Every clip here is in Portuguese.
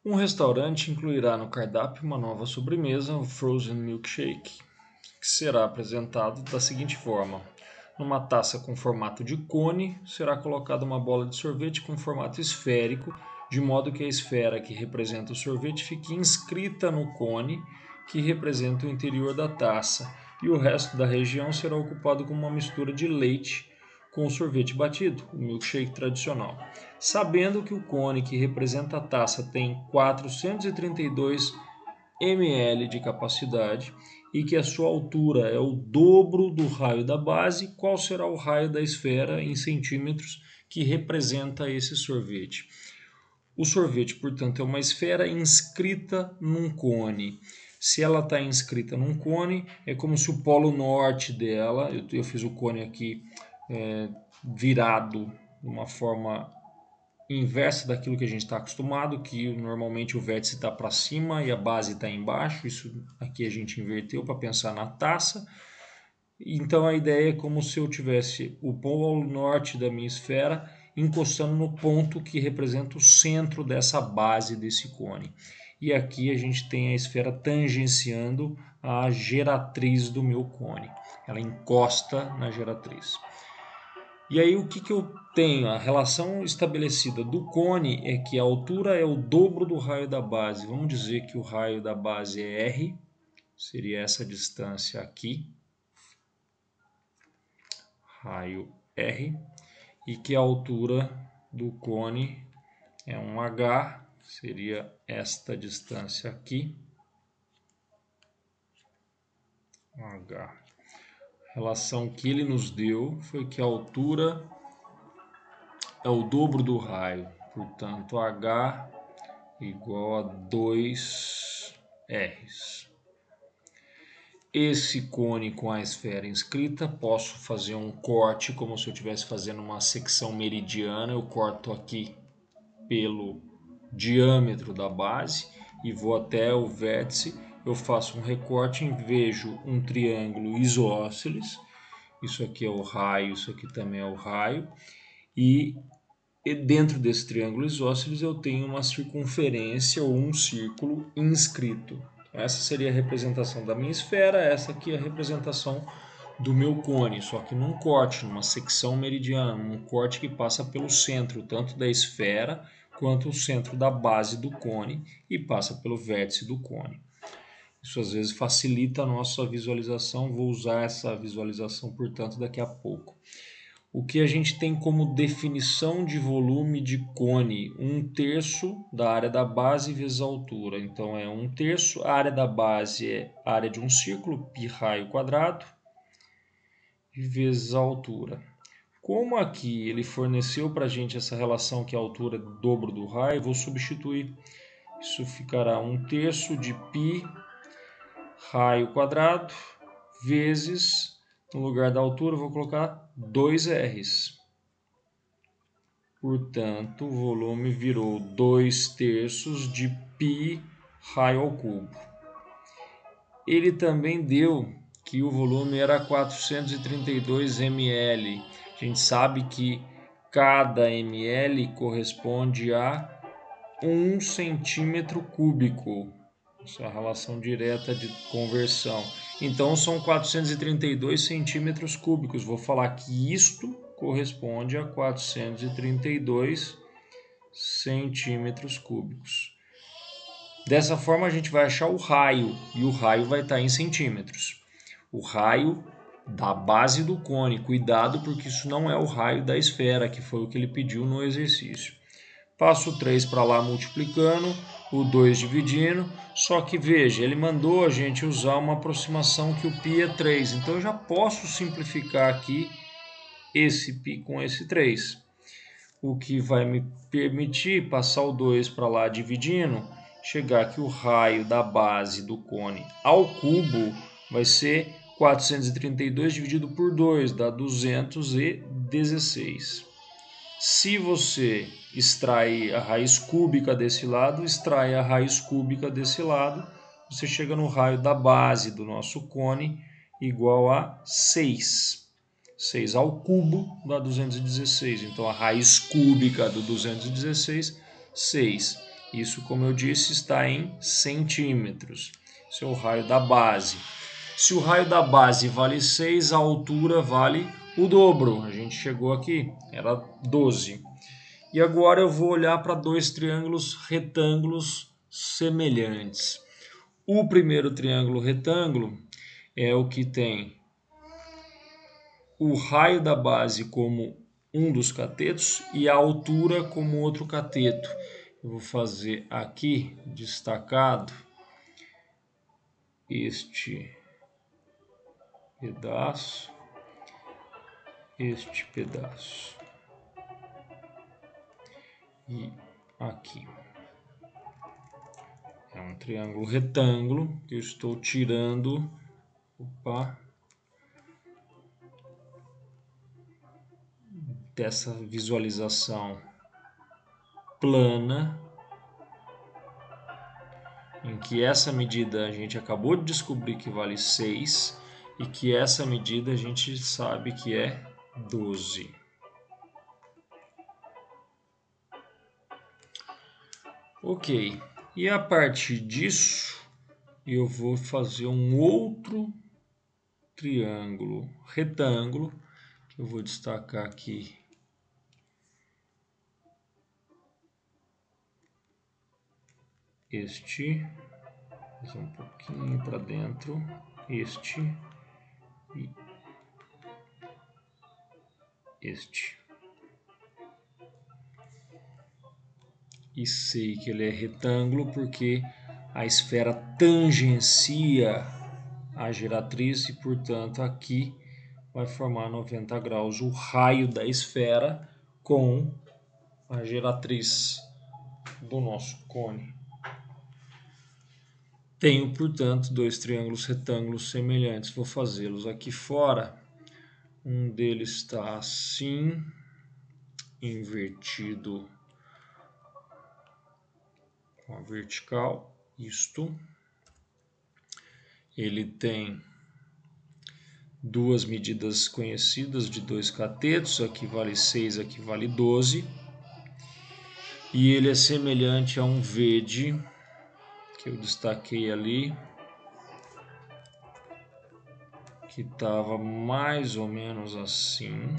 Um restaurante incluirá no cardápio uma nova sobremesa, o Frozen Milkshake, que será apresentado da seguinte forma: numa taça com formato de cone, será colocada uma bola de sorvete com formato esférico, de modo que a esfera que representa o sorvete fique inscrita no cone, que representa o interior da taça, e o resto da região será ocupado com uma mistura de leite com o sorvete batido, o milkshake tradicional. Sabendo que o cone que representa a taça tem 432 ml de capacidade e que a sua altura é o dobro do raio da base, qual será o raio da esfera em centímetros que representa esse sorvete? O sorvete, portanto, é uma esfera inscrita num cone. Se ela está inscrita num cone, é como se o polo norte dela, eu fiz o cone aqui virado de uma forma inversa daquilo que a gente está acostumado, que normalmente o vértice está para cima e a base está embaixo. Isso aqui a gente inverteu para pensar na taça. Então a ideia é como se eu tivesse o polo norte da minha esfera encostando no ponto que representa o centro dessa base desse cone. E aqui a gente tem a esfera tangenciando a geratriz do meu cone. Ela encosta na geratriz. E aí o que eu tenho? A relação estabelecida do cone é que a altura é o dobro do raio da base. Vamos dizer que o raio da base é R, seria essa distância aqui, raio R, e que a altura do cone é um H, seria esta distância aqui, H. A relação que ele nos deu foi que a altura é o dobro do raio, portanto H igual a 2 R's. Esse cone com a esfera inscrita, posso fazer um corte como se eu estivesse fazendo uma secção meridiana. Eu corto aqui pelo diâmetro da base e vou até o vértice. Eu faço um recorte e vejo um triângulo isósceles. Isso aqui é o raio, isso aqui também é o raio. E dentro desse triângulo isósceles eu tenho uma circunferência ou um círculo inscrito. Essa seria a representação da minha esfera, essa aqui é a representação do meu cone, só que num corte, numa secção meridiana, num corte que passa pelo centro, tanto da esfera quanto o centro da base do cone e passa pelo vértice do cone. Isso às vezes facilita a nossa visualização, vou usar essa visualização, portanto, daqui a pouco. O que a gente tem como definição de volume de cone? 1/3 da área da base vezes a altura. Então é 1/3, a área da base é a área de um círculo, π raio quadrado, vezes a altura. Como aqui ele forneceu para a gente essa relação que a altura é o dobro do raio, vou substituir. Isso ficará 1/3 de π raio quadrado vezes, no lugar da altura, vou colocar 2 R's. Portanto, o volume virou 2/3 de π raio ao cubo. Ele também deu que o volume era 432 ml. A gente sabe que cada ml corresponde a 1 centímetro cúbico. Essa é a relação direta de conversão. Então são 432 centímetros cúbicos. Vou falar que isto corresponde a 432 centímetros cúbicos. Dessa forma a gente vai achar o raio, e o raio vai estar em centímetros. O raio da base do cone, cuidado porque isso não é o raio da esfera, que foi o que ele pediu no exercício. Passo o 3 para lá multiplicando, o 2 dividindo, só que veja, ele mandou a gente usar uma aproximação que o π é 3, então eu já posso simplificar aqui esse π com esse 3, o que vai me permitir passar o 2 para lá dividindo, chegar que o raio da base do cone ao cubo vai ser 432 dividido por 2, dá 216. Se você extrair a raiz cúbica desse lado, extrai a raiz cúbica desse lado, você chega no raio da base do nosso cone igual a 6. 6 ao cubo dá 216. Então a raiz cúbica do 216, 6. Isso, como eu disse, está em centímetros. Esse é o raio da base. Se o raio da base vale 6, a altura vale o dobro. A gente chegou aqui, era 12. E agora eu vou olhar para dois triângulos retângulos semelhantes. O primeiro triângulo retângulo é o que tem o raio da base como um dos catetos e a altura como outro cateto. Eu vou fazer aqui destacado este pedaço, este pedaço e aqui. É um triângulo retângulo que eu estou tirando, dessa visualização plana, em que essa medida a gente acabou de descobrir que vale 6 e que essa medida a gente sabe que é 12. Ok, e a partir disso eu vou fazer um outro triângulo retângulo, que eu vou destacar aqui este, fazer um pouquinho para dentro, este e este. E sei que ele é retângulo porque a esfera tangencia a giratriz e, portanto, aqui vai formar 90 graus o raio da esfera com a giratriz do nosso cone. Tenho, portanto, dois triângulos retângulos semelhantes. Vou fazê-los aqui fora. Um deles está assim, invertido com a vertical, isto. Ele tem duas medidas conhecidas de dois catetos, aqui vale 6, aqui vale 12. E ele é semelhante a um verde, que eu destaquei ali, que estava mais ou menos assim.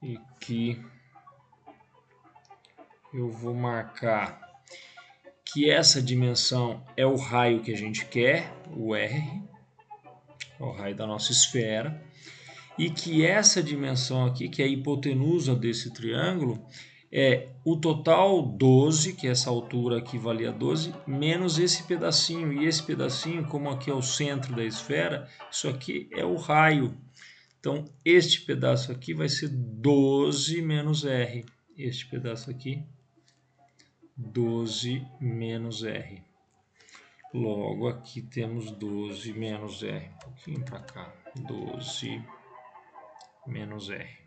E que eu vou marcar que essa dimensão é o raio que a gente quer, o R, é o raio da nossa esfera, e que essa dimensão aqui, que é a hipotenusa desse triângulo, é o total 12, que essa altura aqui valia 12, menos esse pedacinho. E esse pedacinho, como aqui é o centro da esfera, isso aqui é o raio. Então, este pedaço aqui vai ser 12 menos R. Este pedaço aqui, 12 menos R. Logo, aqui temos 12 menos R. Um pouquinho para cá. 12 menos R.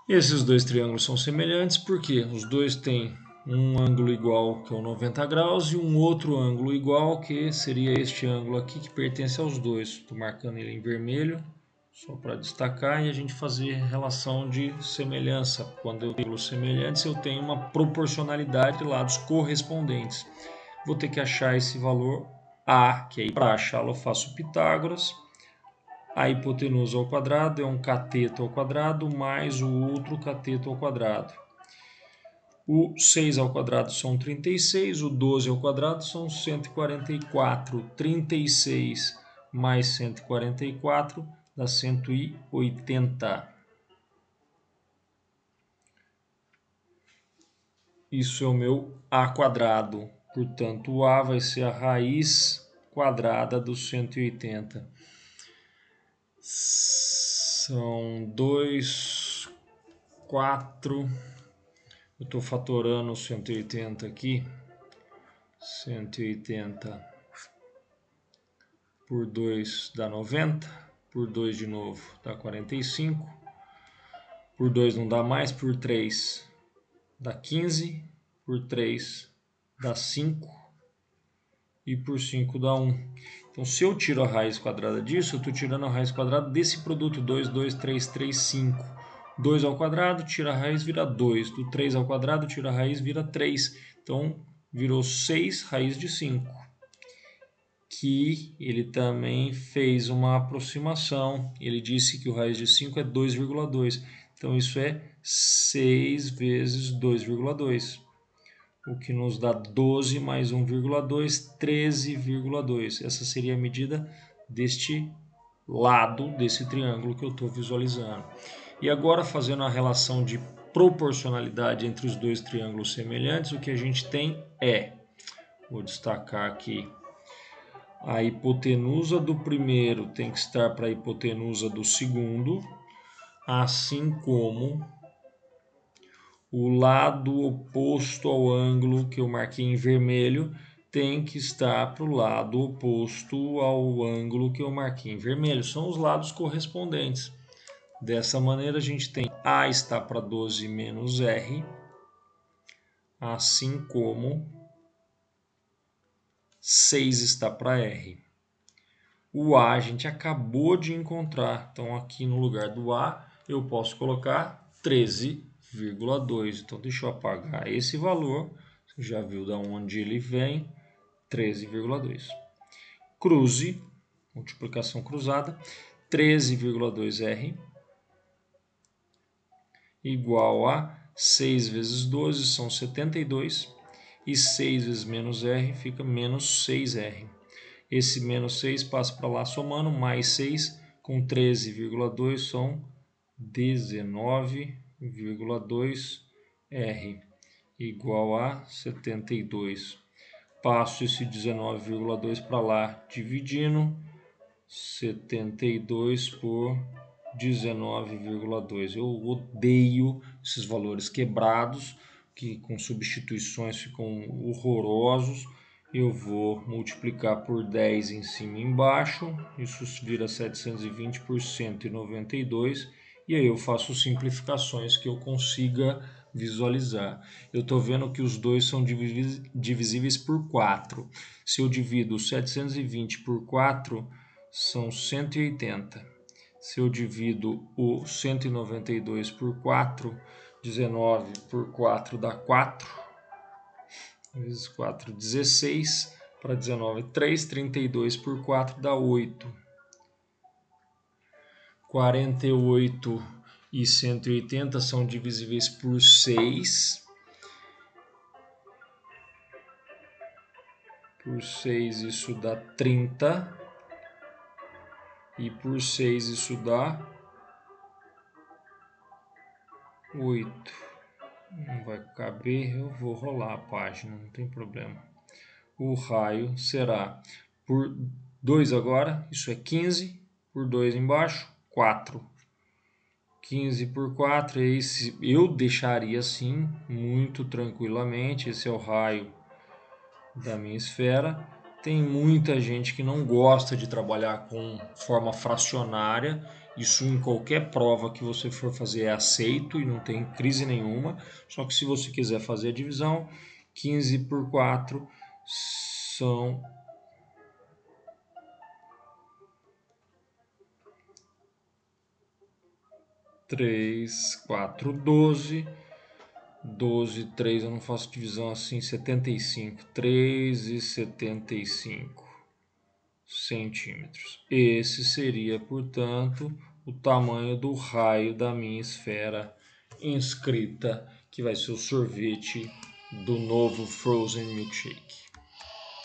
Esses dois triângulos são semelhantes porque os dois têm um ângulo igual, que é o 90 graus, e um outro ângulo igual, que seria este ângulo aqui, que pertence aos dois. Estou marcando ele em vermelho, só para destacar, e a gente fazer relação de semelhança. Quando eu tenho semelhantes, eu tenho uma proporcionalidade de lados correspondentes. Vou ter que achar esse valor A, que aí para achá-lo eu faço Pitágoras. A hipotenusa ao quadrado é um cateto ao quadrado mais o outro cateto ao quadrado. O 6 ao quadrado são 36, o 12 ao quadrado são 144. 36 mais 144 dá 180. Isso é o meu A quadrado. Portanto, o A vai ser a raiz quadrada dos 180. São 2, 4. Eu estou fatorando 180 aqui. 180 por 2 dá 90. Por 2 de novo dá 45. Por 2 não dá mais. Por 3 dá 15. Por 3 dá 5. e por 5 dá 1. Então, se eu tiro a raiz quadrada disso, eu estou tirando a raiz quadrada desse produto, 2, 2, 3, 3, 5. 2 ao quadrado, tira a raiz, vira 2. Do 3 ao quadrado, tira a raiz, vira 3. Então, virou 6 raiz de 5. Que ele também fez uma aproximação. Ele disse que o raiz de 5 é 2,2. Então, isso é 6 vezes 2,2. O que nos dá 12 mais 1,2, 13,2. Essa seria a medida deste lado desse triângulo que eu estou visualizando. E agora, fazendo a relação de proporcionalidade entre os dois triângulos semelhantes, o que a gente tem é, vou destacar aqui, a hipotenusa do primeiro tem que estar para a hipotenusa do segundo, assim como o lado oposto ao ângulo que eu marquei em vermelho tem que estar para o lado oposto ao ângulo que eu marquei em vermelho. São os lados correspondentes. Dessa maneira, a gente tem A está para 12 menos R, assim como 6 está para R. O A a gente acabou de encontrar, então aqui no lugar do A eu posso colocar 13,2. Então deixa eu apagar esse valor, você já viu de onde ele vem, 13,2. Cruze, multiplicação cruzada, 13,2R igual a 6 vezes 12 são 72 e 6 vezes menos R fica menos 6R. Esse menos 6 passa para lá somando, mais 6 com 13,2 são 19,2 R igual a 72. Passo esse 19,2 para lá dividindo 72 por 19,2. Eu odeio esses valores quebrados, que com substituições ficam horrorosos. Eu vou multiplicar por 10 em cima e embaixo, isso vira 720 por 192, e aí eu faço simplificações que eu consiga visualizar. Eu estou vendo que os dois são divisíveis por 4. Se eu divido 720 por 4, são 180. Se eu divido o 192 por 4, 19 por 4 dá 4. Vezes 4, 16. Para 19, 3. 32 por 4 dá 8. 48 e 180 são divisíveis por 6. Por 6 isso dá 30. E por 6 isso dá 8. Não vai caber, eu vou rolar a página, não tem problema. O raio será por 2 agora, isso é 15, por 2 embaixo, 4. 15 por 4, esse eu deixaria assim, muito tranquilamente, esse é o raio da minha esfera. Tem muita gente que não gosta de trabalhar com forma fracionária. Isso em qualquer prova que você for fazer é aceito e não tem crise nenhuma. Só que se você quiser fazer a divisão, 15 por 4 são 3, 4, 12. 12, 3, eu não faço divisão assim, 75. 3,75 centímetros. Esse seria, portanto, o tamanho do raio da minha esfera inscrita, que vai ser o sorvete do novo Frozen Milkshake.